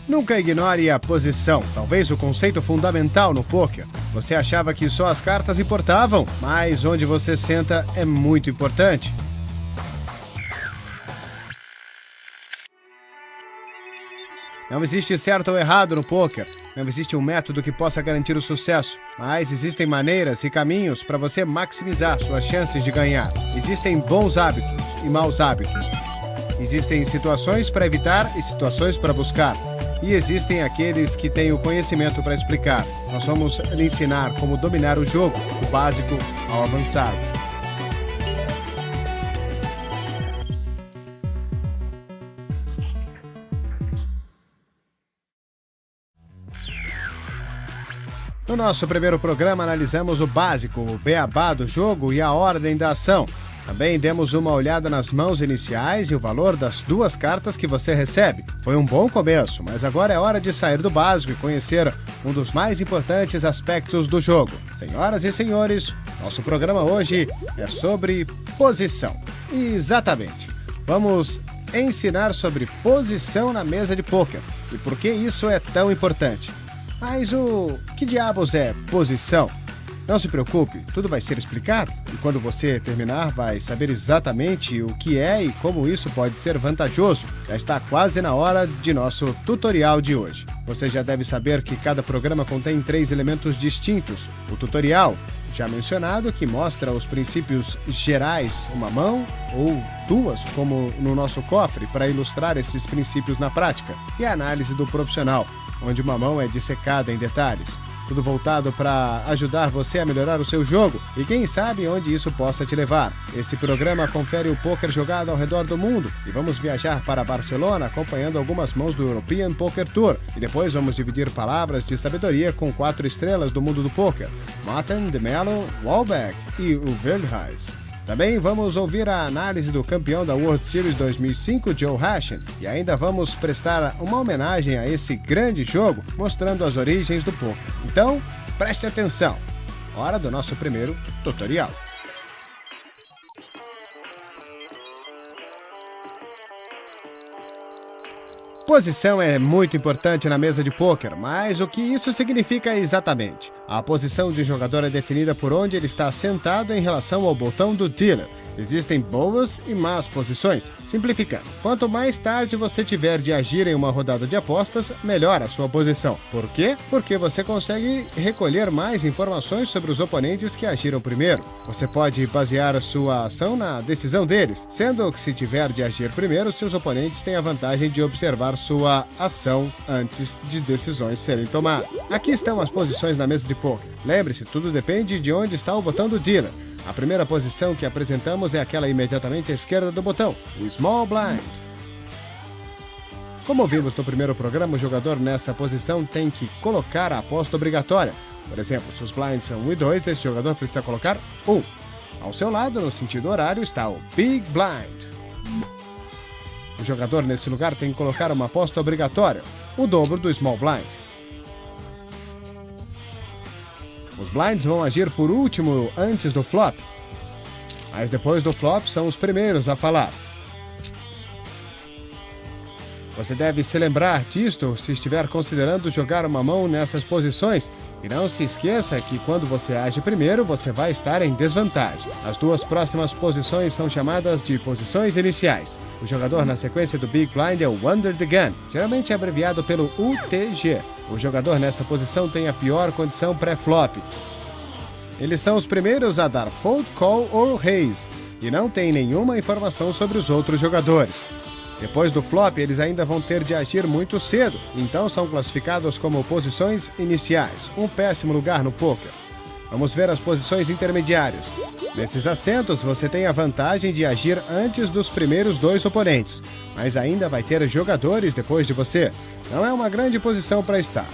Nunca ignore a posição, talvez o conceito fundamental no pôquer. Você achava que só as cartas importavam, mas onde você senta é muito importante. Não existe certo ou errado no pôquer. Não existe um método que possa garantir o sucesso, mas existem maneiras e caminhos para você maximizar suas chances de ganhar. Existem bons hábitos e maus hábitos. Existem situações para evitar e situações para buscar. E existem aqueles que têm o conhecimento para explicar. Nós vamos lhe ensinar como dominar o jogo, do básico ao avançado. No nosso primeiro programa, analisamos o básico, o beabá do jogo e a ordem da ação. Também demos uma olhada nas mãos iniciais e o valor das duas cartas que você recebe. Foi um bom começo, mas agora é hora de sair do básico e conhecer um dos mais importantes aspectos do jogo. Senhoras e senhores, nosso programa hoje é sobre posição. Exatamente. Vamos ensinar sobre posição na mesa de pôquer e por que isso é tão importante. Mas o que diabos é posição? Não se preocupe, tudo vai ser explicado e quando você terminar vai saber exatamente o que é e como isso pode ser vantajoso. Já está quase na hora de nosso tutorial de hoje. Você já deve saber que cada programa contém 3 elementos distintos. O tutorial, já mencionado, que mostra os princípios gerais, uma mão ou duas, como no nosso cofre, para ilustrar esses princípios na prática. E a análise do profissional, onde uma mão é dissecada em detalhes. Tudo voltado para ajudar você a melhorar o seu jogo e quem sabe onde isso possa te levar. Esse programa confere o pôquer jogado ao redor do mundo e vamos viajar para Barcelona acompanhando algumas mãos do European Poker Tour e depois vamos dividir palavras de sabedoria com 4 estrelas do mundo do pôquer, Martin, de Mello, Walbeck e o Veldhuis. Também vamos ouvir a análise do campeão da World Series 2005, Joe Hachin, e ainda vamos prestar uma homenagem a esse grande jogo, mostrando as origens do pôquer. Então, preste atenção. Hora do nosso primeiro tutorial. Posição é muito importante na mesa de pôquer, mas o que isso significa exatamente? A posição de um jogador é definida por onde ele está sentado em relação ao botão do dealer. Existem boas e más posições. Simplificando, quanto mais tarde você tiver de agir em uma rodada de apostas, melhor a sua posição. Por quê? Porque você consegue recolher mais informações sobre os oponentes que agiram primeiro. Você pode basear a sua ação na decisão deles, sendo que se tiver de agir primeiro, seus oponentes têm a vantagem de observar sua ação antes de decisões serem tomadas. Aqui estão as posições na mesa de pôquer. Lembre-se, tudo depende de onde está o botão do dealer. A primeira posição que apresentamos é aquela imediatamente à esquerda do botão, o Small Blind. Como vimos no primeiro programa, o jogador nessa posição tem que colocar a aposta obrigatória. Por exemplo, se os blinds são 1 e 2, esse jogador precisa colocar 1. Ao seu lado, no sentido horário, está o Big Blind. O jogador nesse lugar tem que colocar uma aposta obrigatória, o dobro do Small Blind. Os blinds vão agir por último antes do flop, mas depois do flop são os primeiros a falar. Você deve se lembrar disto se estiver considerando jogar uma mão nessas posições e não se esqueça que quando você age primeiro, você vai estar em desvantagem. As duas próximas posições são chamadas de posições iniciais. O jogador na sequência do Big Blind é o Under the Gun, geralmente abreviado pelo UTG. O jogador nessa posição tem a pior condição pré-flop. Eles são os primeiros a dar fold, call ou raise e não tem nenhuma informação sobre os outros jogadores. Depois do flop, eles ainda vão ter de agir muito cedo, então são classificados como posições iniciais, um péssimo lugar no pôquer. Vamos ver as posições intermediárias. Nesses assentos, você tem a vantagem de agir antes dos primeiros 2 oponentes, mas ainda vai ter jogadores depois de você. Não é uma grande posição para estar.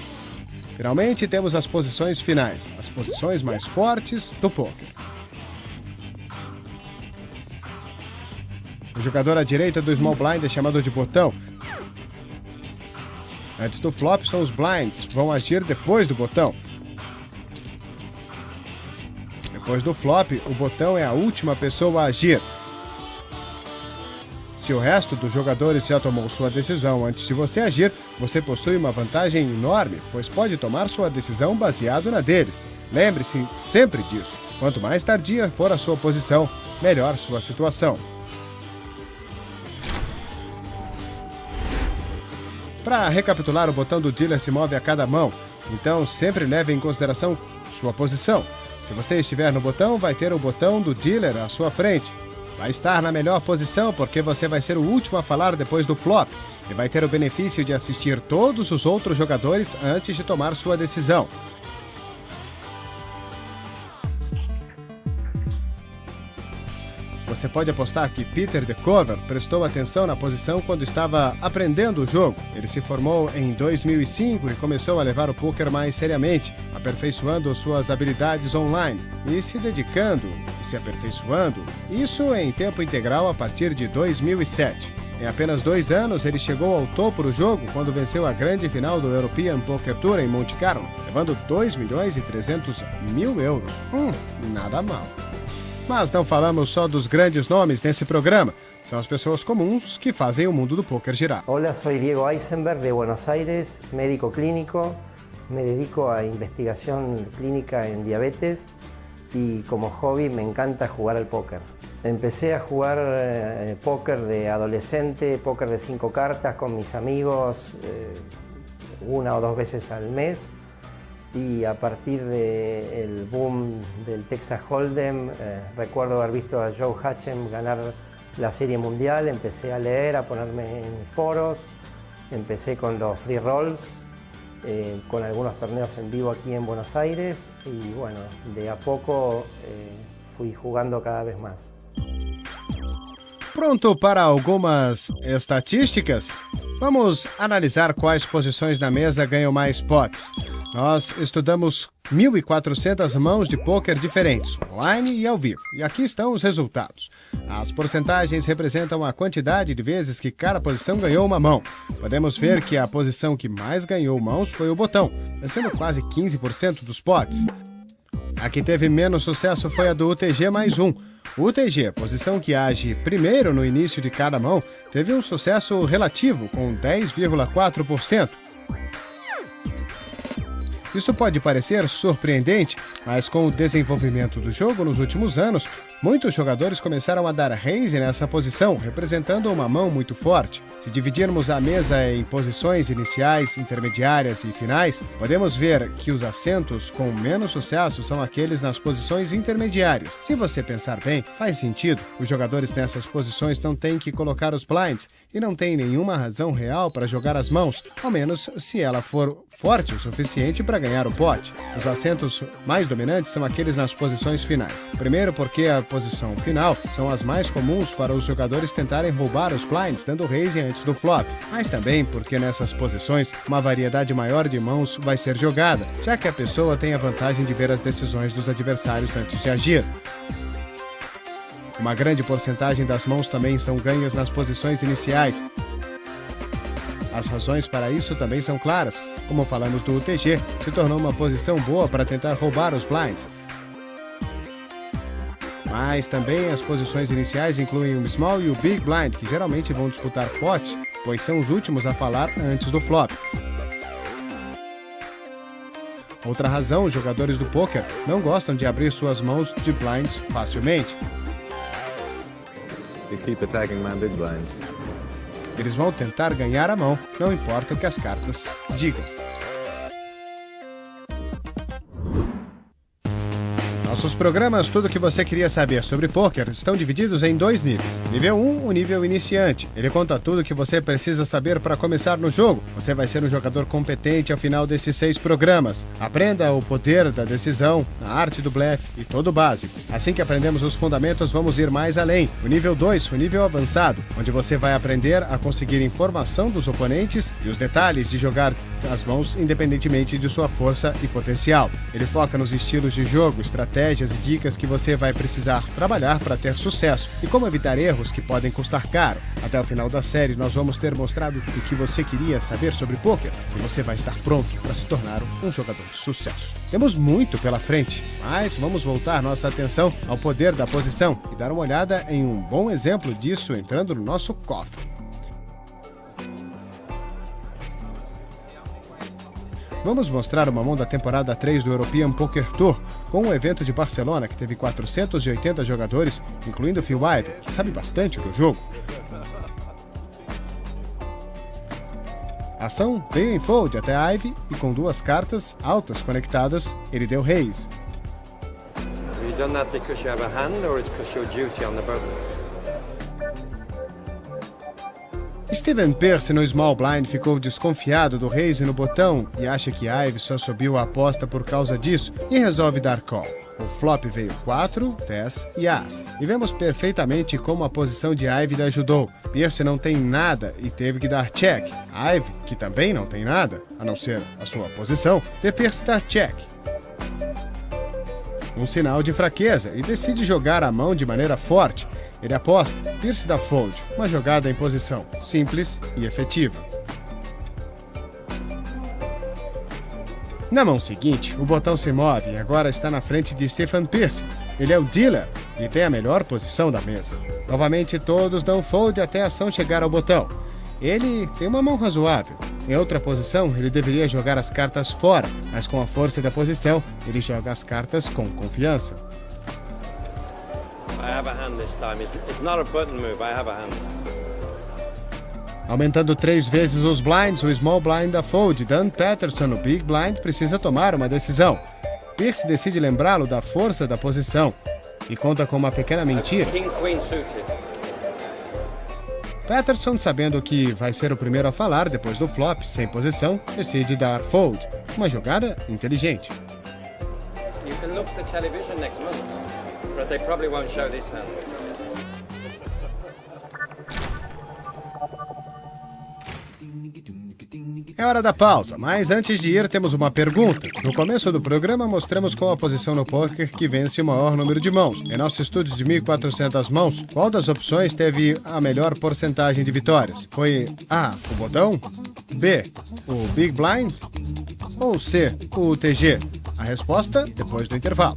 Finalmente, temos as posições finais, as posições mais fortes do pôquer. O jogador à direita do Small Blind é chamado de botão. Antes do flop são os blinds, vão agir depois do botão. Depois do flop, o botão é a última pessoa a agir. Se Se o resto dos jogadores já tomou sua decisão antes de você agir, você possui uma vantagem enorme, pois pode tomar sua decisão baseado na deles. Lembre-se sempre disso. Quanto mais tardia for a sua posição, melhor sua situação. Para recapitular, o botão do dealer se move a cada mão, então sempre leve em consideração sua posição. Se você estiver no botão, vai ter o botão do dealer à sua frente. Vai estar na melhor posição porque você vai ser o último a falar depois do flop e vai ter o benefício de assistir todos os outros jogadores antes de tomar sua decisão. Você pode apostar que Peter de Cover prestou atenção na posição quando estava aprendendo o jogo. Ele se formou em 2005 e começou a levar o poker mais seriamente, aperfeiçoando suas habilidades online e se dedicando e se aperfeiçoando, isso em tempo integral a partir de 2007. Em apenas 2 anos, ele chegou ao topo do jogo quando venceu a grande final do European Poker Tour em Monte Carlo, levando 2.300.000 euros. Nada mal. Mas não falamos só dos grandes nomes nesse programa. São as pessoas comuns que fazem o mundo do poker girar. Hola, soy Diego Eisenberg de Buenos Aires, médico clínico. Me dedico a investigación clínica en diabetes y como hobby me encanta jugar al póker. Empecé a jugar póker de adolescente, póker de 5 cartas con mis amigos 1 o 2 veces al mes. Y a partir del boom del Texas Hold'em, recuerdo haber visto a Joe Hatchem ganar la Serie Mundial, empecé a leer, a ponerme en foros, empecé con los free rolls, con algunos torneos en vivo aquí en Buenos Aires y bueno, de a poco fui jugando cada vez más. Pronto para algumas estatísticas? Vamos analisar quais posições na mesa ganham mais potes. Nós estudamos 1.400 mãos de pôquer diferentes, online e ao vivo, e aqui estão os resultados. As porcentagens representam a quantidade de vezes que cada posição ganhou uma mão. Podemos ver que a posição que mais ganhou mãos foi o botão, vencendo quase 15% dos potes. A que teve menos sucesso foi a do UTG mais 1. O UTG, posição que age primeiro no início de cada mão, teve um sucesso relativo, com 10,4%. Isso pode parecer surpreendente, mas com o desenvolvimento do jogo nos últimos anos, muitos jogadores começaram a dar raise nessa posição, representando uma mão muito forte. Se dividirmos a mesa em posições iniciais, intermediárias e finais, podemos ver que os assentos com menos sucesso são aqueles nas posições intermediárias. Se você pensar bem, faz sentido. Os jogadores nessas posições não têm que colocar os blinds e não têm nenhuma razão real para jogar as mãos, ao menos se ela for forte o suficiente para ganhar o pote. Os assentos mais dominantes são aqueles nas posições finais. Primeiro porque a posição final são as mais comuns para os jogadores tentarem roubar os blinds, dando raise antes do flop. Mas também porque nessas posições uma variedade maior de mãos vai ser jogada, já que a pessoa tem a vantagem de ver as decisões dos adversários antes de agir. Uma grande porcentagem das mãos também são ganhas nas posições iniciais. As razões para isso também são claras. Como falamos do UTG, se tornou uma posição boa para tentar roubar os blinds. Mas também as posições iniciais incluem o small e o big blind, que geralmente vão disputar pote, pois são os últimos a falar antes do flop. Outra razão, os jogadores do poker não gostam de abrir suas mãos de blinds facilmente. You keep attacking my big blind. Eles vão tentar ganhar a mão, não importa o que as cartas digam. Nossos programas, tudo o que você queria saber sobre poker, estão divididos em 2 níveis. Nível 1, o nível iniciante. Ele conta tudo o que você precisa saber para começar no jogo. Você vai ser um jogador competente ao final desses 6 programas. Aprenda o poder da decisão, a arte do blefe e todo o básico. Assim que aprendemos os fundamentos, vamos ir mais além. O nível 2, o nível avançado, onde você vai aprender a conseguir informação dos oponentes e os detalhes de jogar as mãos independentemente de sua força e potencial. Ele foca nos estilos de jogo, estratégia estratégias e dicas que você vai precisar trabalhar para ter sucesso e como evitar erros que podem custar caro. Até o final da série, nós vamos ter mostrado tudo o que você queria saber sobre pôquer e você vai estar pronto para se tornar um jogador de sucesso. Temos muito pela frente, mas vamos voltar nossa atenção ao poder da posição e dar uma olhada em um bom exemplo disso entrando no nosso cofre. Vamos mostrar uma mão da temporada 3 do European Poker Tour, com um evento de Barcelona que teve 480 jogadores, incluindo Phil Ivey, que sabe bastante do jogo. A ação veio em fold até Ivey e com duas cartas altas conectadas, ele deu raise. Have you done that because you have a hand or it's because you're duty on the button? Steven Pearce no small blind ficou desconfiado do raise no botão e acha que Ivey só subiu a aposta por causa disso e resolve dar call. O flop veio 4, 10 e As. E vemos perfeitamente como a posição de Ivey lhe ajudou. Pearce não tem nada e teve que dar check. Ivey, que também não tem nada, a não ser a sua posição, vê Pearce dar check. Um sinal de fraqueza e decide jogar a mão de maneira forte. Ele aposta, Pearce dá fold, uma jogada em posição simples e efetiva. Na mão seguinte, o botão se move e agora está na frente de Stephen Pearce. Ele é o dealer e tem a melhor posição da mesa. Novamente todos dão fold até a ação chegar ao botão. Ele tem uma mão razoável. Em outra posição, ele deveria jogar as cartas fora, mas com a força da posição, ele joga as cartas com confiança. I have a hand this time. It's not a button move. I have a hand. Aumentando 3 vezes os blinds, o small blind da fold. Dan Patterson, no big blind, precisa tomar uma decisão. Pearce decide lembrá-lo da força da posição e conta com uma pequena mentira. King Queen suited. Patterson, sabendo que vai ser o primeiro a falar depois do flop, sem posição, decide dar fold. Uma jogada inteligente. You can look at the television next month, but they probably won't show this hand. É hora da pausa, mas antes de ir temos uma pergunta. No começo do programa mostramos qual a posição no poker que vence o maior número de mãos. Em nosso estudo de 1.400 mãos, qual das opções teve a melhor porcentagem de vitórias? Foi A, o botão, B, o Big Blind ou C, o TG? A resposta depois do intervalo.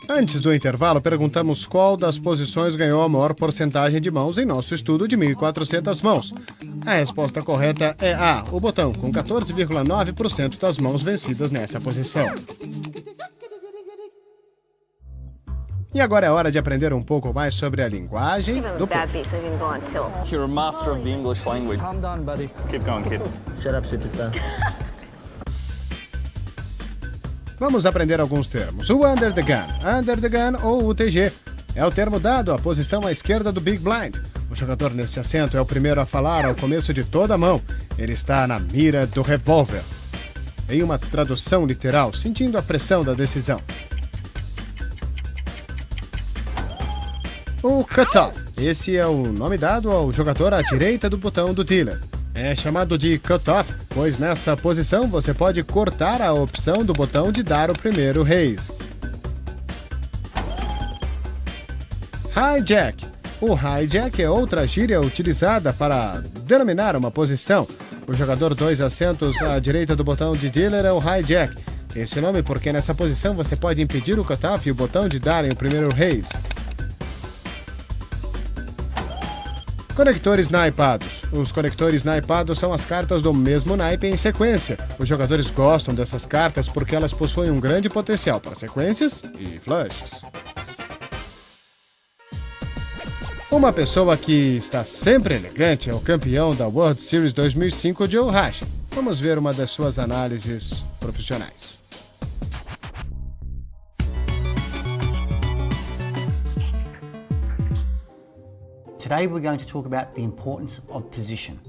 Antes do intervalo, perguntamos qual das posições ganhou a maior porcentagem de mãos em nosso estudo de 1.400 mãos. A resposta correta é A, o botão, com 14,9% das mãos vencidas nessa posição. E agora é hora de aprender um pouco mais sobre a linguagem do poker. You're a master of the English language. Calm down, buddy. Keep going, kid. Shut up, superstar. Vamos aprender alguns termos. O under the gun ou UTG, é o termo dado à posição à esquerda do Big Blind. O jogador nesse assento é o primeiro a falar ao começo de toda a mão. Ele está na mira do revólver. Em uma tradução literal, sentindo a pressão da decisão. O cutoff. Esse é o nome dado ao jogador à direita do botão do dealer. É chamado de cutoff, pois nessa posição você pode cortar a opção do botão de dar o primeiro raise. Hijack. O hijack é outra gíria utilizada para denominar uma posição. O jogador 2 assentos à direita do botão de dealer é o hijack. Esse nome porque nessa posição você pode impedir o cutoff e o botão de darem o primeiro raise. Conectores naipados. Os conectores naipados são as cartas do mesmo naipe em sequência. Os jogadores gostam dessas cartas porque elas possuem um grande potencial para sequências e flushes. Uma pessoa que está sempre elegante é o campeão da World Series 2005, Joe Rasch. Vamos ver uma das suas análises profissionais. Today we're going to talk about the importance of position.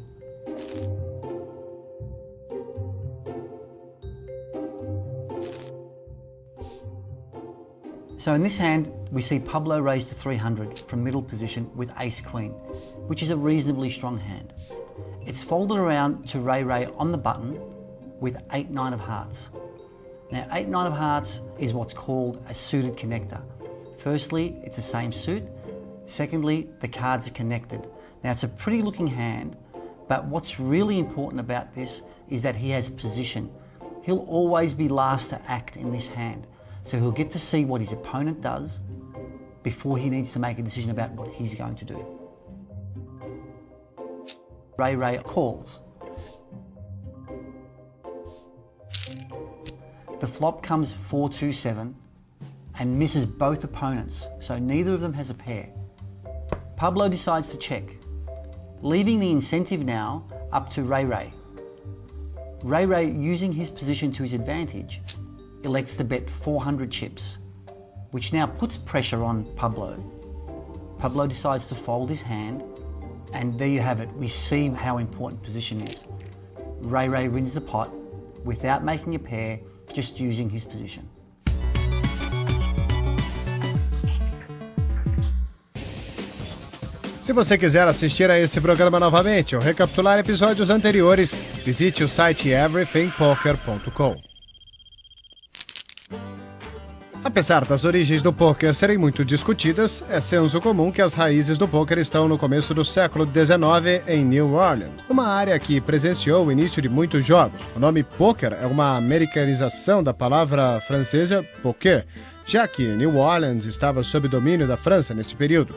So in this hand, we see Pablo raise to 300 from middle position with ace-queen, which is a reasonably strong hand. It's folded around to Ray on the button with 8-9 of hearts. Now 8-9 of hearts is what's called a suited connector. Firstly, it's the same suit. Secondly, the cards are connected. Now it's a pretty looking hand, but what's really important about this is that he has position. He'll always be last to act in this hand, so he'll get to see what his opponent does before he needs to make a decision about what he's going to do. Ray calls. The flop comes 4-2-7 and misses both opponents, so neither of them has a pair. Pablo decides to check, leaving the incentive now up to Ray. Ray, using his position to his advantage, elects to bet 400 chips, which now puts pressure on Pablo. Pablo decides to fold his hand, and there you have it. We see how important position is. Ray wins the pot without making a pair, just using his position. Se você quiser assistir a esse programa novamente ou recapitular episódios anteriores, visite o site everythingpoker.com. Apesar das origens do poker serem muito discutidas, é senso comum que as raízes do poker estão no começo do século XIX em New Orleans, uma área que presenciou o início de muitos jogos. O nome poker é uma americanização da palavra francesa poker, já que New Orleans estava sob domínio da França nesse período.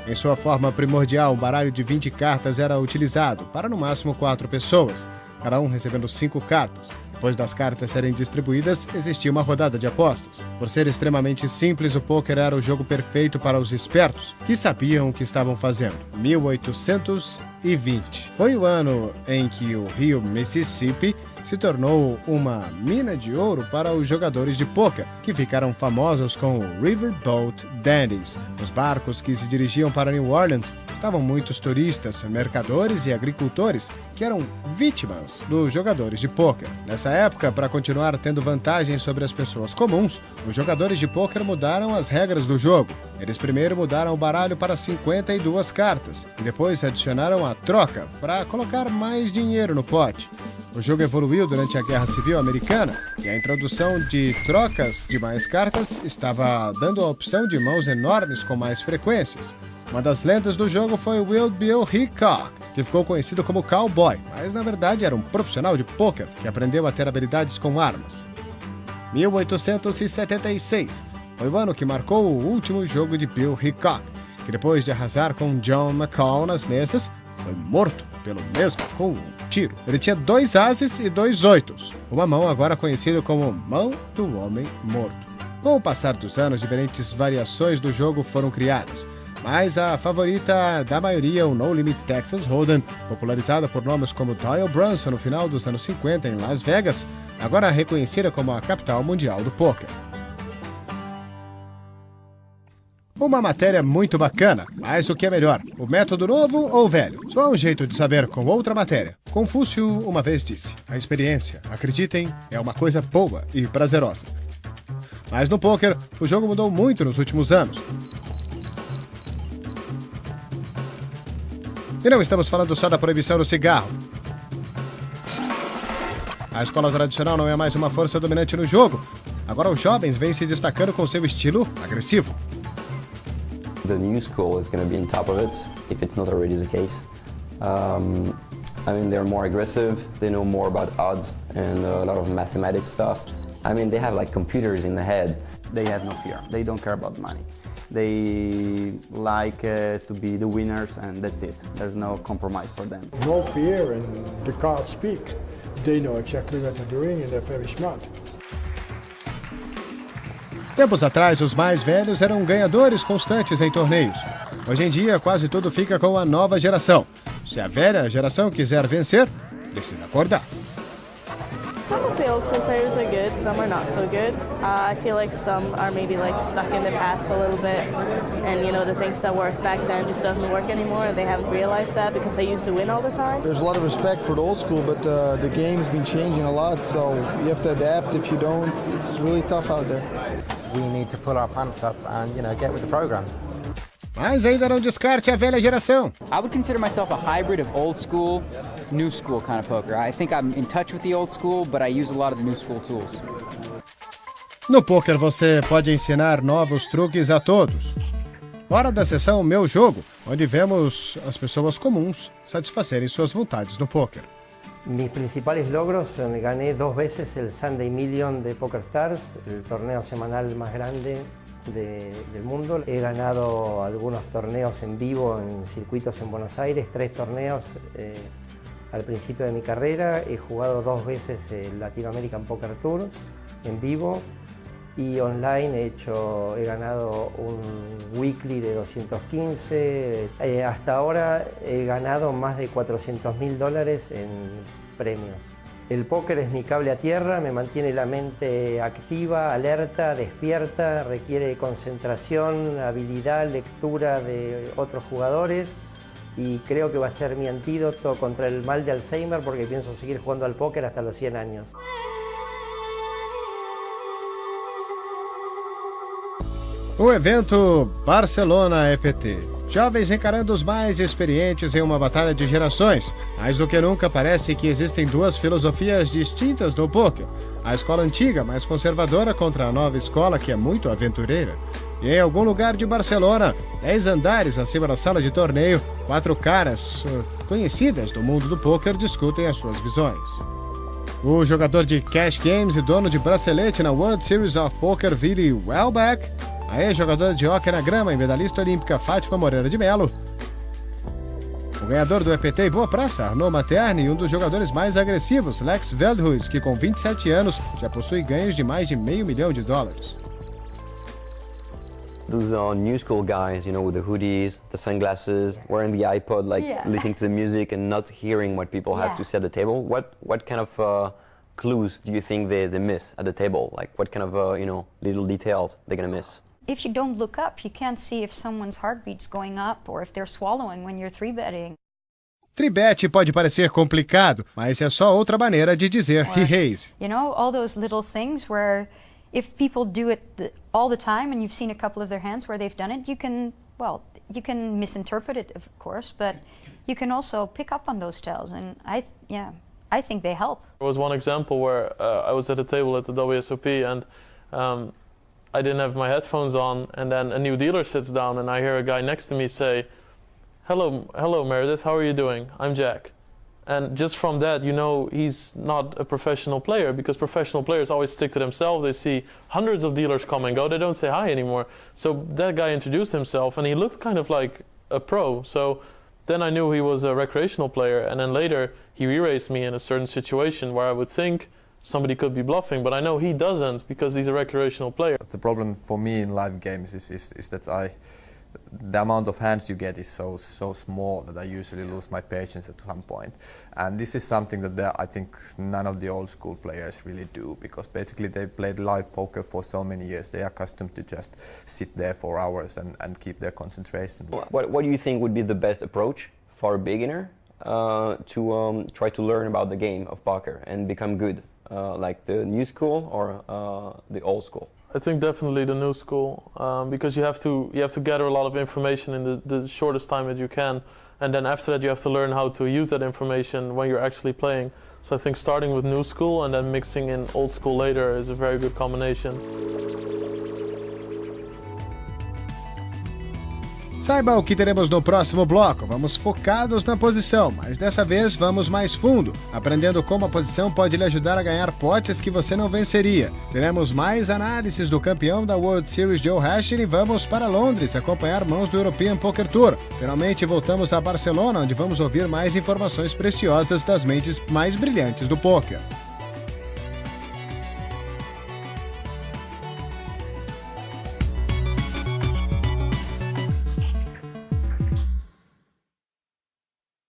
Em sua forma primordial, um baralho de 20 cartas era utilizado para no máximo 4 pessoas, cada um recebendo 5 cartas. Depois das cartas serem distribuídas, existia uma rodada de apostas. Por ser extremamente simples, o pôquer era o jogo perfeito para os espertos, que sabiam o que estavam fazendo. 1820 foi o ano em que o rio Mississippi se tornou uma mina de ouro para os jogadores de pôquer, que ficaram famosos com o Riverboat Dandies. Os barcos que se dirigiam para New Orleans estavam muitos turistas, mercadores e agricultores que eram vítimas dos jogadores de pôquer. Nessa época, para continuar tendo vantagem sobre as pessoas comuns, os jogadores de pôquer mudaram as regras do jogo. Eles primeiro mudaram o baralho para 52 cartas e depois adicionaram a troca para colocar mais dinheiro no pote. O jogo evoluiu durante a Guerra Civil Americana e a introdução de trocas de mais cartas estava dando a opção de mãos enormes com mais frequências. Uma das lendas do jogo foi Wild Bill Hickok, que ficou conhecido como cowboy, mas na verdade era um profissional de pôquer que aprendeu a ter habilidades com armas. 1876 foi o ano que marcou o último jogo de Bill Hickok, que depois de arrasar com John McCall nas mesas, foi morto pelo mesmo com um tiro. Ele tinha 2 ases e 2 oitos, uma mão agora conhecida como mão do homem morto. Com o passar dos anos, diferentes variações do jogo foram criadas, mas a favorita da maioria, o No Limit Texas Hold'em, popularizada por nomes como Doyle Brunson no final dos anos 50 em Las Vegas, agora reconhecida como a capital mundial do pôquer. Uma matéria muito bacana, mas o que é melhor, o método novo ou velho? Só há um jeito de saber com outra matéria. Confúcio uma vez disse, a experiência, acreditem, é uma coisa boa e prazerosa. Mas no pôquer, o jogo mudou muito nos últimos anos. E não estamos falando só da proibição do cigarro. A escola tradicional não é mais uma força dominante no jogo. Agora os jovens vêm se destacando com seu estilo agressivo. The new school is going to be on top of it, if it's not already the case. I mean, they're more aggressive, they know more about odds and a lot of mathematics stuff. I mean, they have like computers in the head. They have no fear, they don't care about money. They like to be the winners and that's it. There's no compromise for them. No fear and the cards speak. They know exactly what they're doing and they're very smart. Tempos atrás, os mais velhos eram ganhadores constantes em torneios. Hoje em dia, quase tudo fica com a nova geração. Se a velha geração quiser vencer, precisa acordar. Some of the old school players are good, some are not so good. I feel like some are maybe like stuck in the past a little bit, and you know the things that worked back then just doesn't work anymore, and they haven't realized that because they used to win all the time. There's a lot of respect for the old school, but the game's been changing a lot, so you have to adapt. If you don't, it's really tough out there. We need to pull our pants up and get with the program. Mas ainda não descarte a velha geração. I would consider myself a hybrid of old school, new school kind of poker. I think I'm in touch with the old school, but I use a lot of the new school tools. No poker você pode ensinar novos truques a todos. Hora da sessão Meu Jogo, onde vemos as pessoas comuns satisfazerem suas vontades no poker. Mis principales logros, gané 2 veces el Sunday Million de PokerStars, el torneo semanal más grande del mundo. He ganado algunos torneos en vivo en circuitos en Buenos Aires, 3 torneos al principio de mi carrera. He jugado 2 veces el Latin American Poker Tour en vivo y online he ganado un weekly de 215. Hasta ahora he ganado más de $400.000 en premios. El póker es mi cable a tierra, me mantiene la mente activa, alerta, despierta, requiere concentración, habilidad, lectura de otros jugadores y creo que va a ser mi antídoto contra el mal de Alzheimer porque pienso seguir jugando al póker hasta los 100 años. O evento Barcelona EPT. Jovens encarando os mais experientes em uma batalha de gerações. Mais do que nunca parece que existem 2 filosofias distintas no poker. A escola antiga, mais conservadora, contra a nova escola, que é muito aventureira. E em algum lugar de Barcelona, 10 andares acima da sala de torneio, 4 caras conhecidas do mundo do poker discutem as suas visões. O jogador de Cash Games e dono de bracelete na World Series of Poker, Vili Welbeck, a ex-jogadora de hóquei na grama e medalhista olímpica Fátima Moreira de Melo, o ganhador do EPT e Boa Praça, Arnaud Materni, e um dos jogadores mais agressivos, Lex Veldhuis, que com 27 anos já possui ganhos de mais de $500 mil. Those new school guys, with the hoodies, the sunglasses, wearing the iPod, listening to the music and not hearing what people have to say at the table. What kind of clues do you think they miss at the table? Like what kind of little details they're gonna miss? If you don't look up, you can't see if someone's heartbeat's going up or if they're swallowing when you're 3-betting. Tribet pode parecer complicado, mas é só outra maneira de dizer he raise. All those little things where if people do it all the time and you've seen a couple of their hands where they've done it, you can misinterpret it, of course, but you can also pick up on those tells, and I think they help. There was one example where I was at a table at the WSOP and I didn't have my headphones on, and then a new dealer sits down and I hear a guy next to me say, hello Meredith, how are you doing? I'm Jack. And just from that, he's not a professional player, because professional players always stick to themselves. They see hundreds of dealers come and go. They don't say hi anymore. So that guy introduced himself and he looked kind of like a pro. So then I knew he was a recreational player, and then later he re-raised me in a certain situation where I would think somebody could be bluffing, but I know he doesn't because he's a recreational player. The problem for me in live games is that the amount of hands you get is so small that I usually lose my patience at some point. And this is something that I think none of the old school players really do, because basically they played live poker for so many years. They are accustomed to just sit there for hours and keep their concentration. What do you think would be the best approach for a beginner to try to learn about the game of poker and become good? Like the new school or the old school? I think definitely the new school, because you have to gather a lot of information in the shortest time that you can, and then after that you have to learn how to use that information when you're actually playing. So I think starting with new school and then mixing in old school later is a very good combination. Saiba o que teremos no próximo bloco. Vamos focados na posição, mas dessa vez vamos mais fundo, aprendendo como a posição pode lhe ajudar a ganhar potes que você não venceria. Teremos mais análises do campeão da World Series, Joe Hashing, e vamos para Londres acompanhar mãos do European Poker Tour. Finalmente voltamos a Barcelona, onde vamos ouvir mais informações preciosas das mentes mais brilhantes do poker.